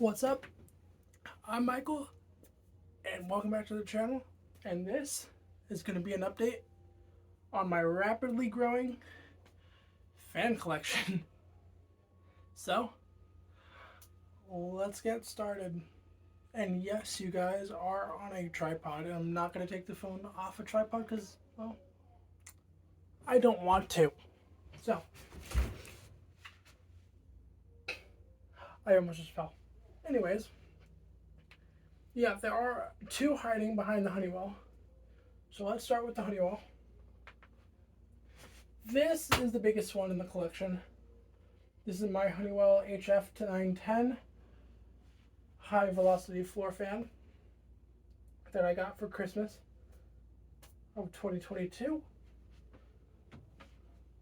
What's up? I'm Michael, and welcome back to the channel. And this is going to be an update on my rapidly growing fan collection. So, let's get started. And yes, you guys are on a tripod. I'm not going to take the phone off a tripod because, well, I don't want to. So, I almost just fell. Anyways, yeah, there are two hiding behind the Honeywell. So let's start with the Honeywell. This is the biggest one in the collection. This is my Honeywell HF910 high velocity floor fan that I got for Christmas of 2022.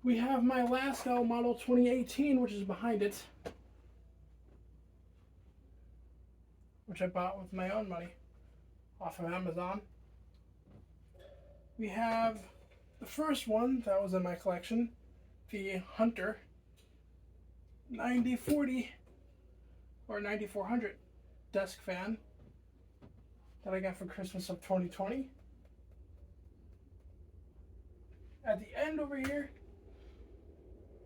We have my Lasko model 2018, which is behind it, which I bought with my own money off of Amazon. We have the first one that was in my collection, the Hunter 9040 or 9400 desk fan that I got for Christmas of 2020. At the end over here,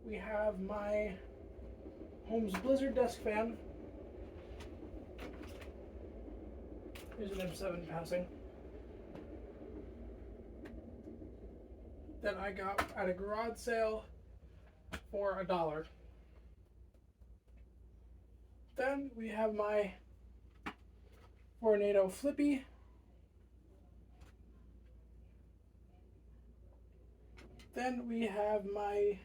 we have my Holmes Blizzard desk fan. Here's an M7 passing that I got at a garage sale for $1. Then we have my Vornado Flippy. Then we have my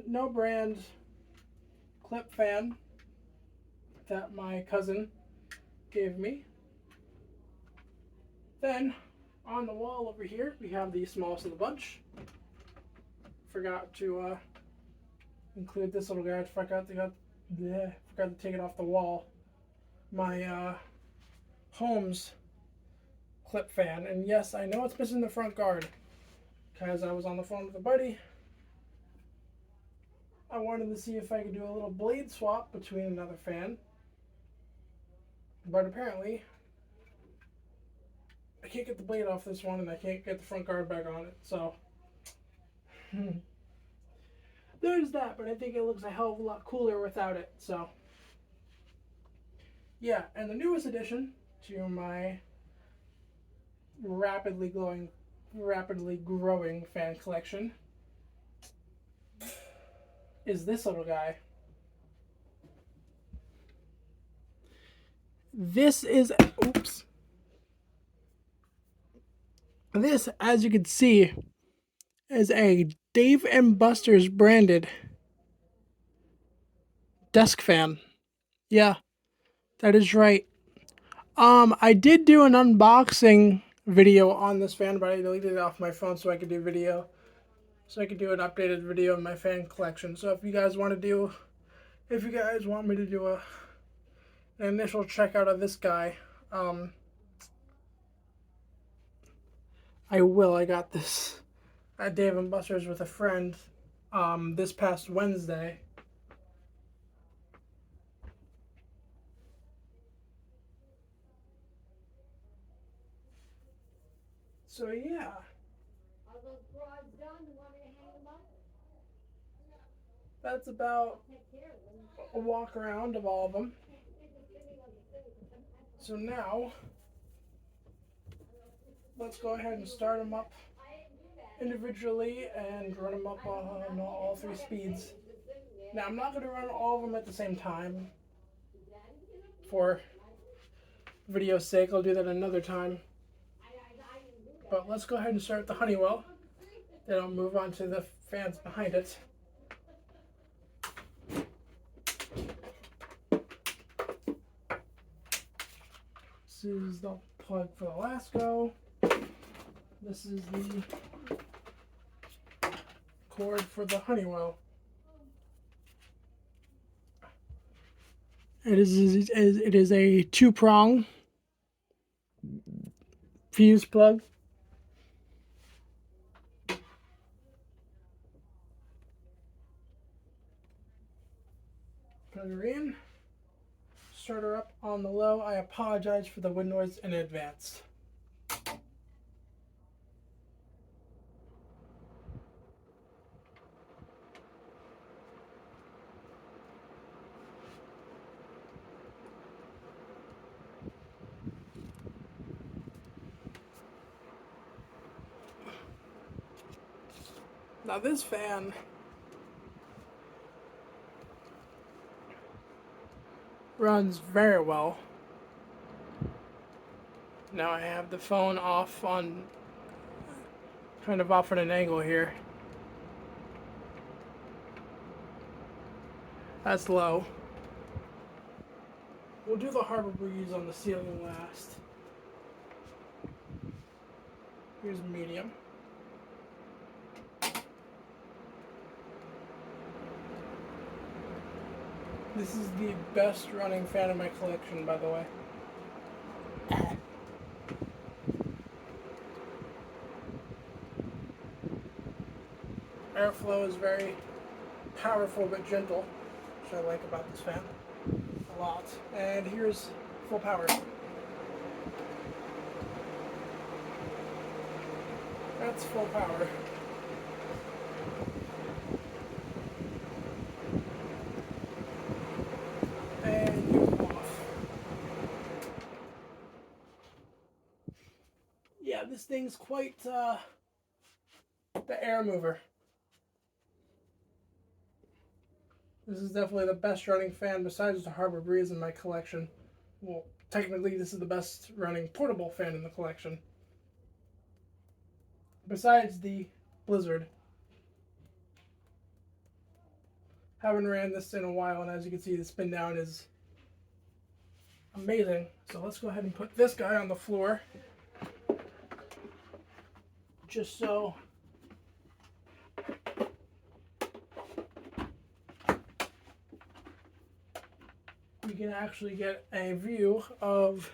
no brand clip fan that my cousin gave me. Then on the wall over here we have the smallest of the bunch. Forgot to include this little guy. Forgot to take it off the wall. My Holmes clip fan, and yes, I know it's missing the front guard because I was on the phone with a buddy. I wanted to see if I could do a little blade swap between another fan, but apparently I can't get the blade off this one and I can't get the front guard back on it, so there's that. But I think it looks a hell of a lot cooler without it. So yeah, and the newest addition to my rapidly growing fan collection is this little guy. This is, oops. This, as you can see, is a Dave & Buster's branded desk fan. Yeah, that is right. I did do an unboxing video on this fan, but I deleted it off my phone so I could do an updated video of my fan collection. So if you guys want me to do an initial checkout of this guy, I will. I got this at Dave & Buster's with a friend this past Wednesday. So yeah. Are those drawers done? You want me to hang them up? That's about a walk around of all of them. So now, let's go ahead and start them up individually and run them up on all 3 speeds. Now I'm not going to run all of them at the same time for video's sake. I'll do that another time. But let's go ahead and start the Honeywell. Then I'll move on to the fans behind it. This is the plug for the Lasko. This is the cord for the Honeywell. It is a 2-prong fuse plug. Plug her in. starter up on the low. I apologize for the wind noise in advance. Now this fan runs very well. Now I have the phone off on, kind of off at an angle here. That's low. We'll do the Harbor Breeze on the ceiling last. Here's medium. This is the best running fan in my collection, by the way. Airflow is very powerful but gentle, which I like about this fan a lot. And here's full power. That's full power. And you off. Yeah, this thing's quite the air mover. This is definitely the best running fan besides the Harbor Breeze in my collection. Well, technically this is the best running portable fan in the collection. Besides the Blizzard. Haven't ran this in a while, and as you can see the spin down is amazing. So let's go ahead and put this guy on the floor. Just so we can actually get a view of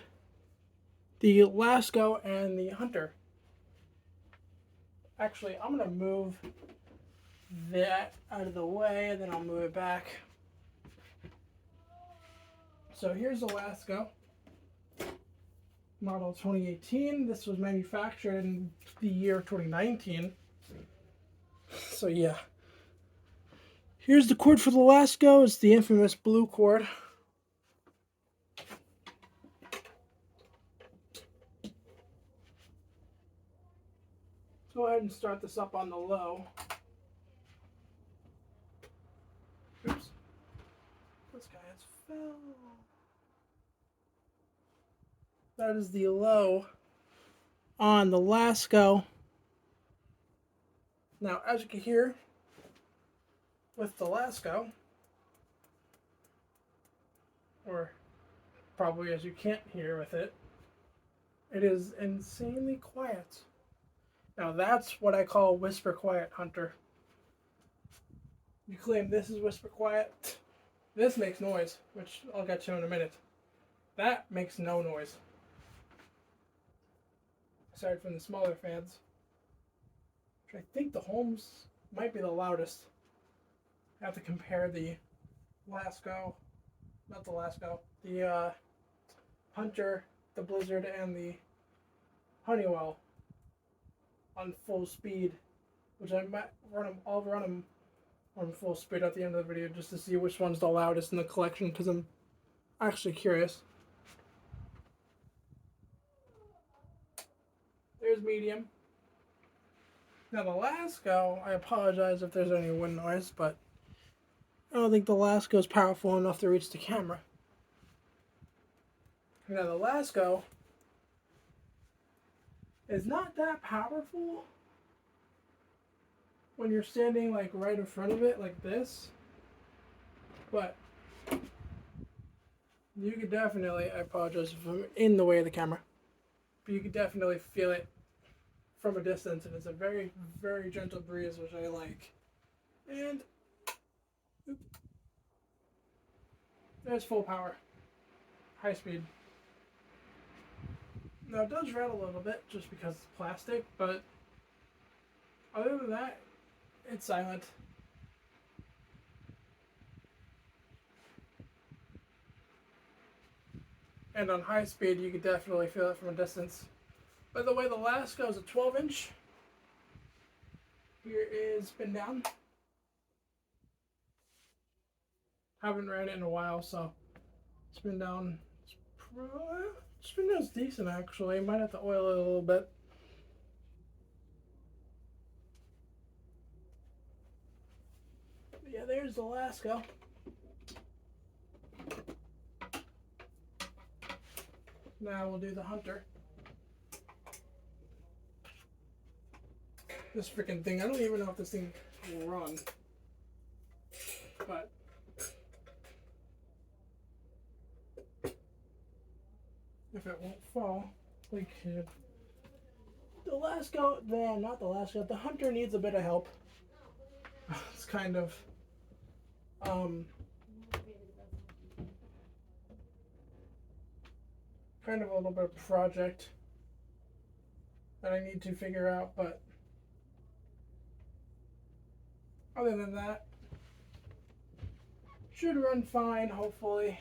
the Lasko and the Hunter. Actually, I'm going to move that out of the way, and then I'll move it back. So here's the Lasko, model 2018. This was manufactured in the year 2019. So yeah. Here's the cord for the Lasko. It's the infamous blue cord. Go ahead and start this up on the low. Oops. This guy has fell. That is the low on the Lasko. Now, as you can hear with the Lasko, or probably as you can't hear with it, it is insanely quiet. Now that's what I call whisper quiet, Hunter. You claim this is whisper quiet. This makes noise, which I'll get to in a minute. That makes no noise. Aside from the smaller fans, which I think the Holmes might be the loudest. I have to compare the Lasko, not the Lasko, the Hunter, the Blizzard, and the Honeywell on full speed, which I might run them. I'll run them on full speed at the end of the video just to see which one's the loudest in the collection, because I'm actually curious. There's medium. Now the Lasko, I apologize if there's any wind noise, but I don't think the Lasko is powerful enough to reach the camera. Now the Lasko is not that powerful when you're standing like right in front of it like this, but you could definitely, I apologize if I'm in the way of the camera, but you could definitely feel it from a distance, and it's a very, very gentle breeze, which I like. And there's full power, high speed. Now it does rattle a little bit just because it's plastic, but other than that, it's silent. And on high speed, you could definitely feel it from a distance. By the way, the Lasko is a 12-inch. Here is spin down. Haven't ran it in a while, so spin down. Spin down's decent actually. Might have to oil it a little bit. But yeah, there's the Lasko. Now we'll do the Hunter. This freaking thing, I don't even know if this thing will run. But if it won't fall, we could. The Lasko, not the Lasko, the Hunter needs a bit of help. It's kind of a little bit of a project that I need to figure out, but other than that, should run fine, hopefully.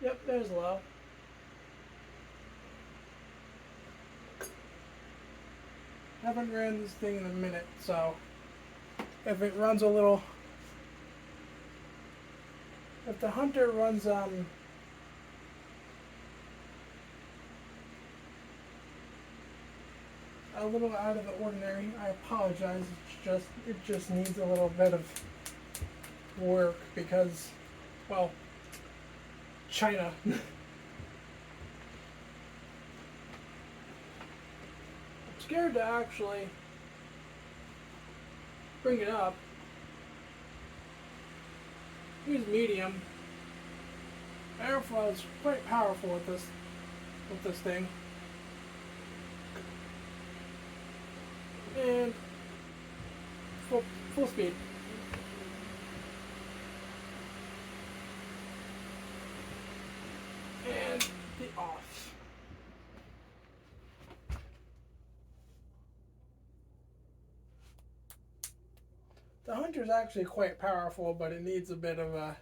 Yep, there's low. Haven't ran this thing in a minute, so if it runs a little, if the Hunter runs a little out of the ordinary, I apologize. It just needs a little bit of work because, well, China. I'm scared to actually bring it up. Here's medium. Airflow is quite powerful with this thing. And full speed. And the off. The Hunter's actually quite powerful, but it needs a bit of a.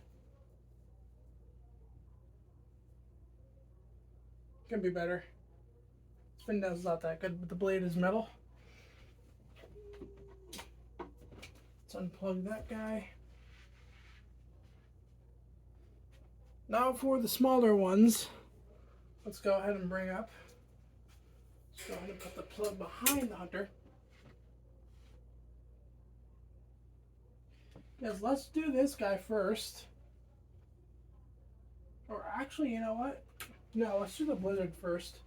Can be better. Spin down's not that good, but the blade is metal. Let's unplug that guy. Now for the smaller ones, let's go ahead and bring up. Let's go ahead and put the plug behind the Hunter. Yes, let's do this guy first. Or actually, you know what? No, let's do the Blizzard first.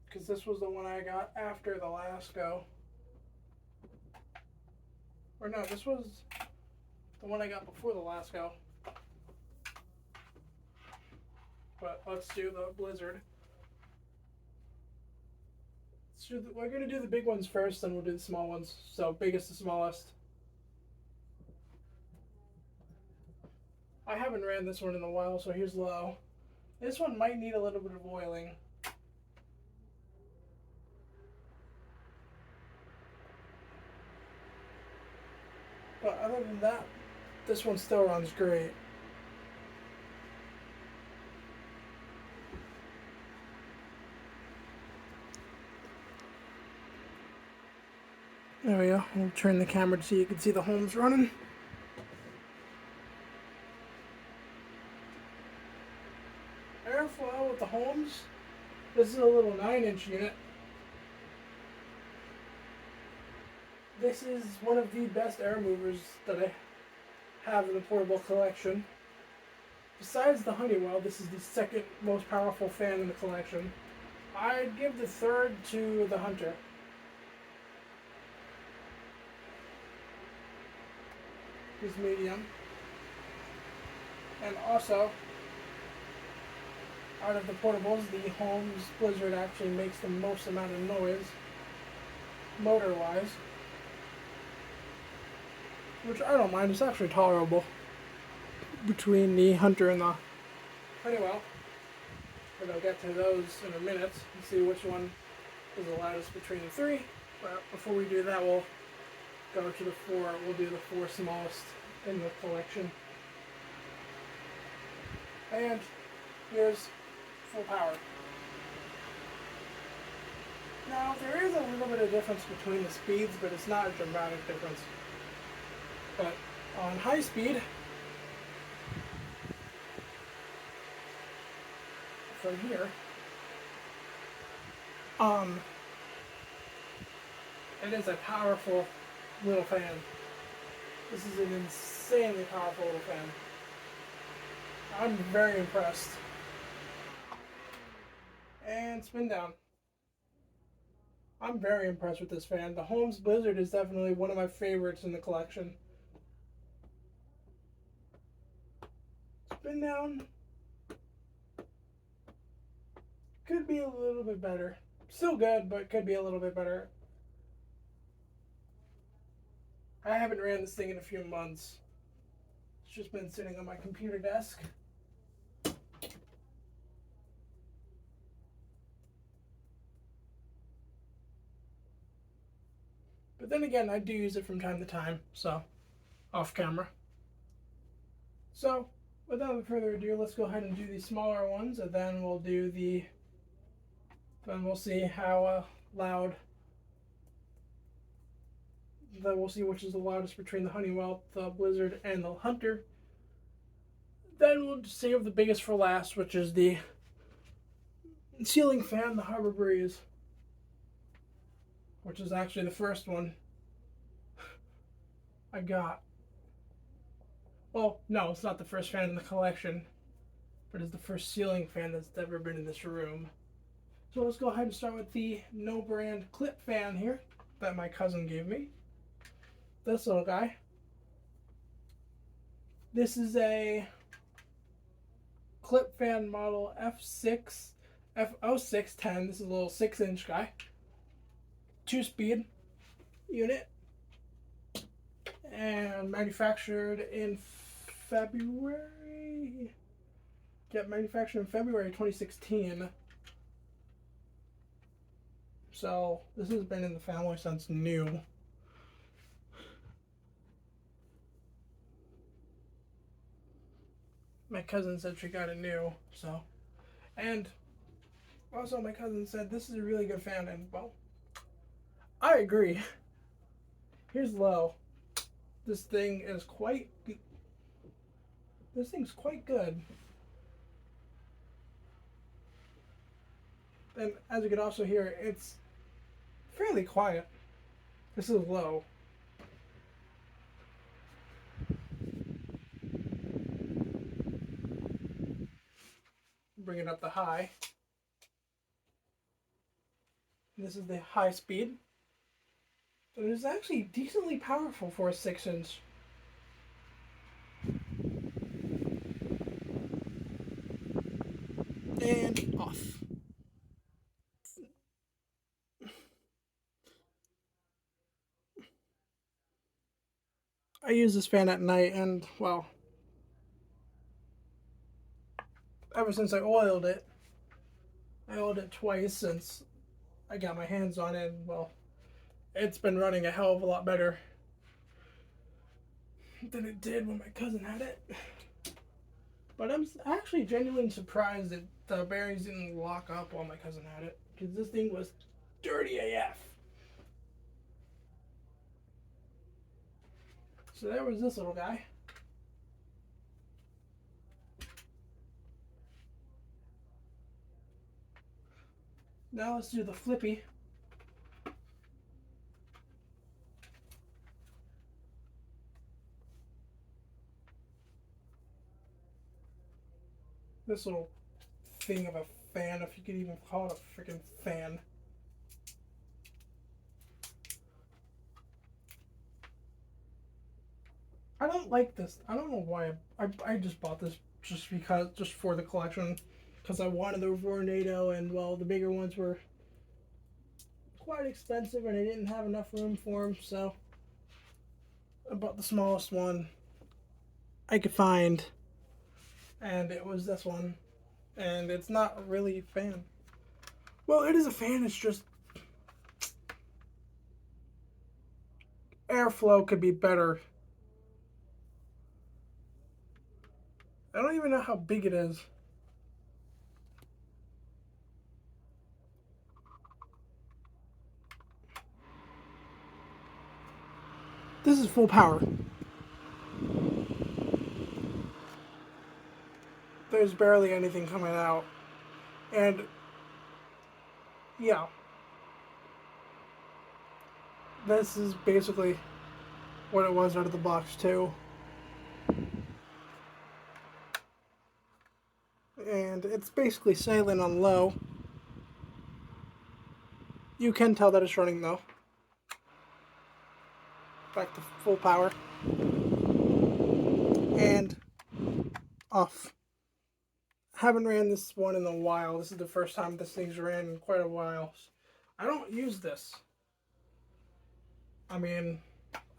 Because this was the one I got after the Lasko. Or no, this was the one I got before the Lasko. But let's do the Blizzard. We're going to do the big ones first, then we'll do the small ones. So, biggest to smallest. I haven't ran this one in a while, so here's low. This one might need a little bit of oiling. But other than that, this one still runs great. There we go. We'll turn the camera so you can see the homes running. Airflow with the homes. This is a little 9-inch unit. This is one of the best air movers that I have in the portable collection. Besides the Honeywell, this is the second most powerful fan in the collection. I'd give the third to the Hunter. He's medium. And also, out of the portables, the Holmes Blizzard actually makes the most amount of noise, motor-wise. Which I don't mind, it's actually tolerable between the Hunter and the Honeywell. And I'll get to those in a minute and see which one is the loudest between the three. But before we do that, we'll go to the four. We'll do the four smallest in the collection. And here's full power. Now, there is a little bit of difference between the speeds, but it's not a dramatic difference. But on high speed, from here, it is a powerful little fan. This is an insanely powerful little fan. I'm very impressed. And spin down. I'm very impressed with this fan. The Holmes Blizzard is definitely one of my favorites in the collection. Spin down. Could be a little bit better. Still good, but could be a little bit better. I haven't ran this thing in a few months. It's just been sitting on my computer desk. But then again, I do use it from time to time, so off camera. So, without further ado, let's go ahead and do the smaller ones, and then we'll do the. Then we'll see how loud. Then we'll see which is the loudest between the Honeywell, the Blizzard, and the Hunter. Then we'll save the biggest for last, which is the ceiling fan, the Harbor Breeze, which is actually the first one I got. Well, no, it's not the first fan in the collection, but it's the first ceiling fan that's ever been in this room. So let's go ahead and start with the No Brand clip fan here that my cousin gave me. This little guy. This is a clip fan model F0610. This is a little 6-inch guy. 2-speed unit. And manufactured in February. Yeah, manufactured in February 2016. So this has been in the family since new. My cousin said she got it new, so. And also my cousin said this is a really good fan, and well, I agree. Here's low. This thing's quite good. And as you can also hear, it's fairly quiet. This is low. Bring it up to high. This is the high speed. It is actually decently powerful for a 6-inch. And off. I use this fan at night, and well, ever since I oiled it twice since I got my hands on it, and well, it's been running a hell of a lot better than it did when my cousin had it. But I'm actually genuinely surprised that the bearings didn't lock up while my cousin had it, because this thing was dirty AF. So there was this little guy. Now let's do the flippy. This little thing of a fan, if you could even call it a freaking fan. I don't like this. I don't know why. I just bought this just for the collection, because I wanted the Vornado, and well, the bigger ones were quite expensive and I didn't have enough room for them, so I bought the smallest one I could find, and it was this one. And it's not really a fan. Well, it is a fan, it's just airflow could be better. I don't even know how big it is. This is full power. There's barely anything coming out. And yeah, this is basically what it was out of the box too. And it's basically silent on low. You can tell that it's running though. Back to full power. And off. Haven't ran this one in a while. This is the first time this thing's ran in quite a while. I don't use this. I mean,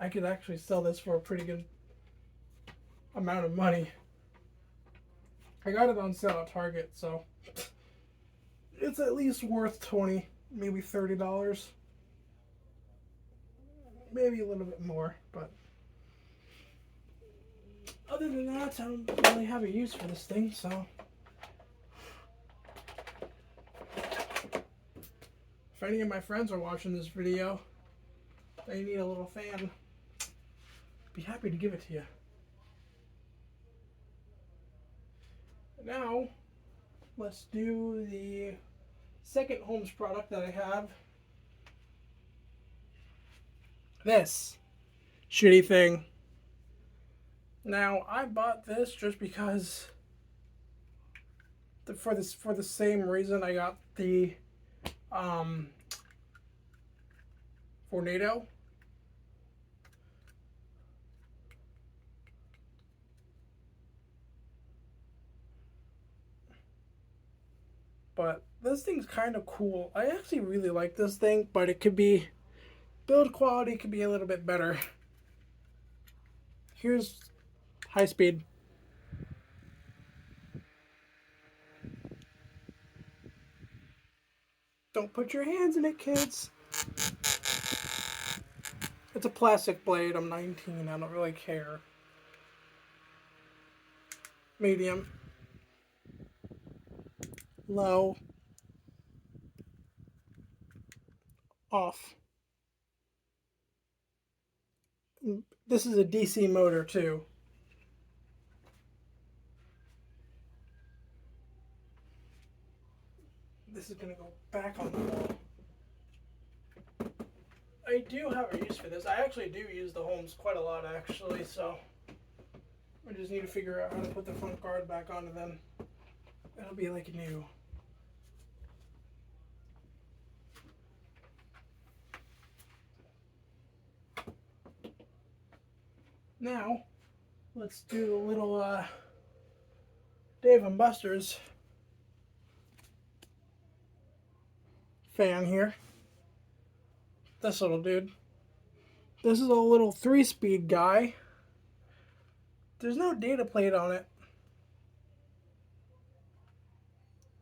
I could actually sell this for a pretty good amount of money. I got it on sale at Target, so it's at least worth $20, maybe $30. Maybe a little bit more, but other than that, I don't really have a use for this thing, so if any of my friends are watching this video, they need a little fan, I'd be happy to give it to you. Now, let's do the second Holmes product that I have. This shitty thing. Now, I bought this just because for the same reason I got the Vornado. But this thing's kind of cool. I actually really like this thing, but it could be, build quality could be a little bit better. Here's high speed. Don't put your hands in it, kids. It's a plastic blade. I'm 19. I don't really care. Medium. Low. Off. This is a DC motor too. This is going to go back on the wall. I do have a use for this. I actually do use the Holmes quite a lot actually, so I just need to figure out how to put the front guard back onto them. It'll be like new. Now, let's do the little Dave & Buster's fan here. This little dude. This is a little 3-speed guy. There's no data plate on it,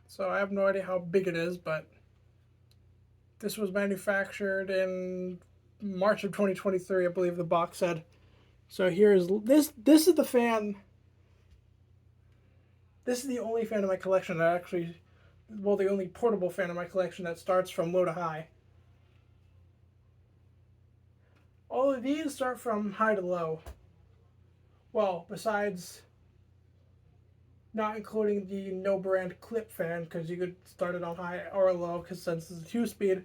so I have no idea how big it is, but this was manufactured in March of 2023, I believe the box said. So here's this is the fan. This is the only fan in my collection that actually, well, the only portable fan in my collection that starts from low to high. All of these start from high to low. Well, besides not including the no brand clip fan, because you could start it on high or low, because since it's a 2-speed,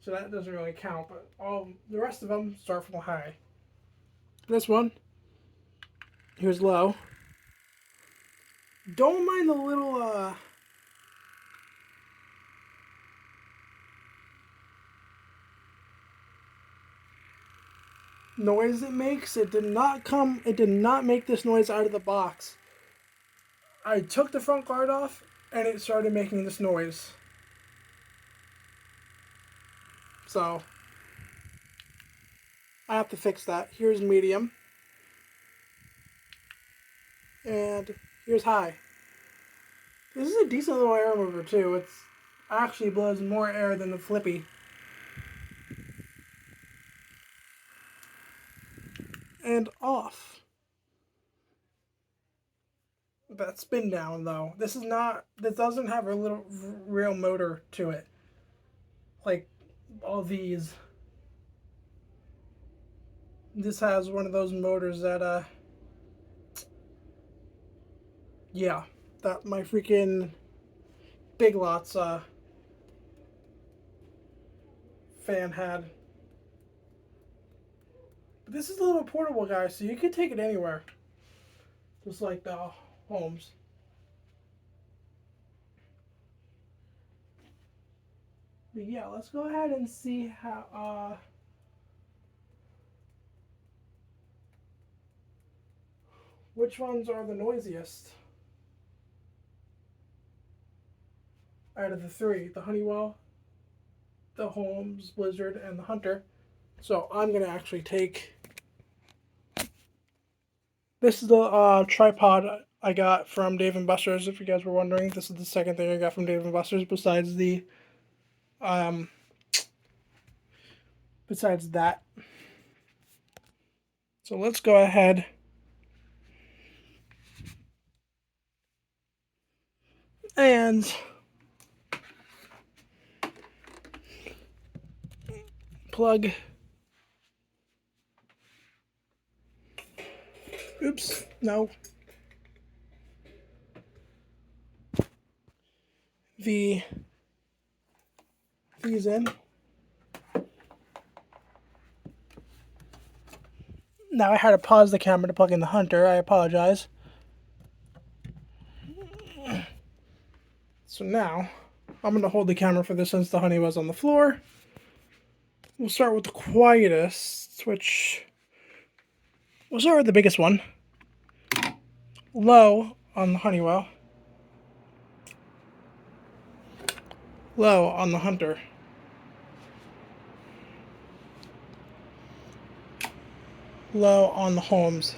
so that doesn't really count. But all the rest of them start from high. This one, here's low. Don't mind the little noise it makes. It did not make this noise out of the box. I took the front guard off and it started making this noise. So I have to fix that. Here's medium. And here's high. This is a decent little air mover too. It's actually blows more air than the Flippy. And off. That spin down though. This doesn't have a little real motor to it. Like all these. This has one of those motors that yeah, that my freaking Big Lots fan had. But this is a little portable guy, so you can take it anywhere. Just like the Holmes. But yeah, let's go ahead and see how which ones are the noisiest out of the three. The Honeywell, the Holmes, Blizzard, and the Hunter. So I'm gonna actually take. This is the tripod I got from Dave and Buster's. If you guys were wondering, this is the second thing I got from Dave and Buster's besides the besides that. So let's go ahead and plug. Oops, no. These in. Now I had to pause the camera to plug in the Hunter. I apologize. So now I'm going to hold the camera for this since the honey was on the floor. We'll start with the quietest, which we'll start with the biggest one. Low on the Honeywell. Low on the Hunter. Low on the Holmes.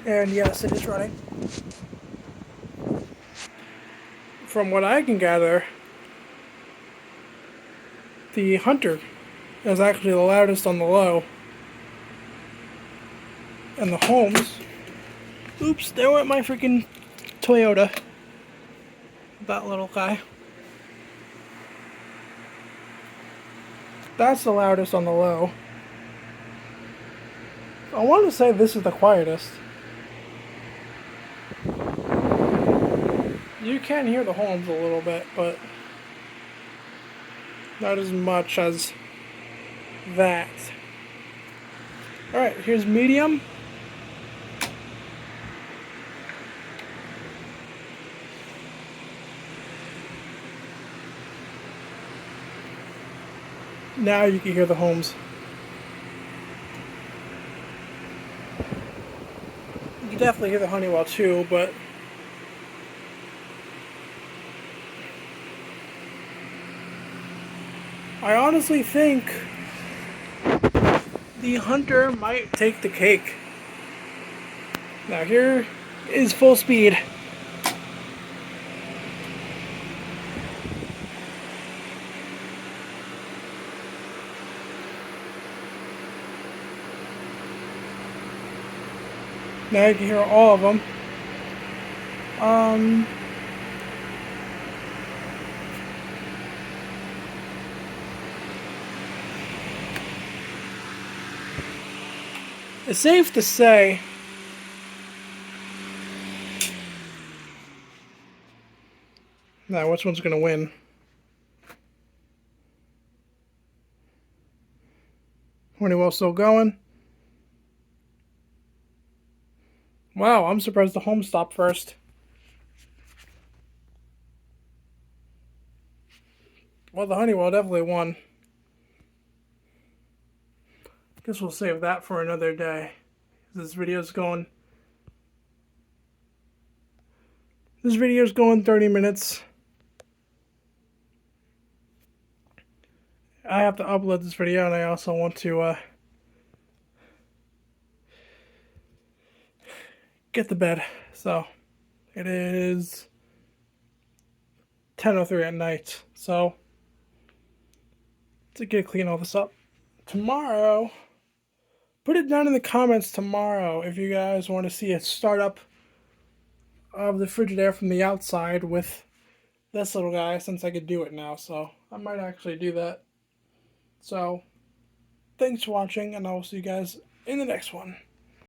And yes, it is running. From what I can gather, the Hunter is actually the loudest on the low. And the Holmes, oops, there went my freaking Toyota. That little guy. That's the loudest on the low. I want to say this is the quietest. You can hear the Holmes a little bit, but not as much as that. Alright, here's medium. Now you can hear the Holmes. You can definitely hear the Honeywell too, but I honestly think the Hunter might take the cake. Now here is full speed. Now you can hear all of them. It's safe to say now which one's gonna win? Honeywell still going. Wow, I'm surprised the Holmes stopped first. Well, the Honeywell definitely won. Guess we'll save that for another day. This video's going 30 minutes. I have to upload this video, and I also want to get to bed. So it is 10:03 at night. So to get clean all this up tomorrow. Put it down in the comments tomorrow if you guys want to see a startup of the Frigidaire from the outside with this little guy, since I could do it now. So I might actually do that. So thanks for watching, and I will see you guys in the next one.